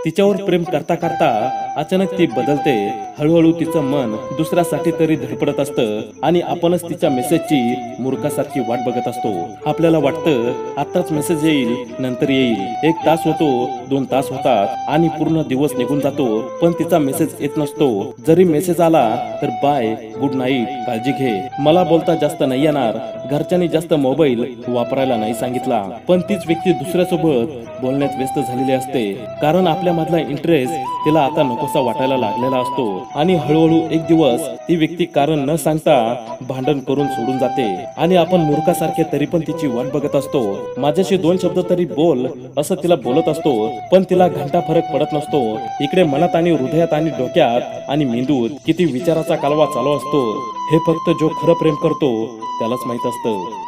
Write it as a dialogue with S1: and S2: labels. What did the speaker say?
S1: तिच्यावर प्रेम करता करता अचानक ती बदलते। हळूहळू तिचं मन दुसऱ्यासाठी तरी धडपडत असतं आणि आपणच तिच्या मेसेजची मूर्खासारखी वाट बघत असतो। आपल्याला वाटतं आताच मेसेज येईल, नंतर येईल। 1 तास होतो, 2 तास होतात आणि पूर्ण दिवस निघून जातो, पण तिचा मेसेज येत नसतो। जरी मेसेज आला तर बाय, गुड नाईट, काळजी घे, मला बोलता जास्त नाही येणार, घरच्यांनी जास्त मोबाईल वापरायला नाही सांगितला। पण तीच व्यक्ती दुसऱ्यासोबत बोलण्यात व्यस्त झालेली असते, कारण आपल्या मधला इंटरेस्ट तिला आता नकोसा वाटायला लागलेला असतो। आणि हळूहळू एक दिवस ती व्यक्ती कारण न सांगता भांडण करून सोडून जाते आणि आपण मूर्खासारखे तरी पण तिची वाट बघत असतो। माझ्याशी 2 शब्द तरी बोल असं तिला बोलत असतो, पण तिला घंटा फरक पडत नसतो। इकडे मनात आणि हृदयात आणि डोक्यात आणि मेंदूत किती विचाराचा कालवा चालू असतो हे फक्त जो खरं प्रेम करतो त्यालाच माहित असतं।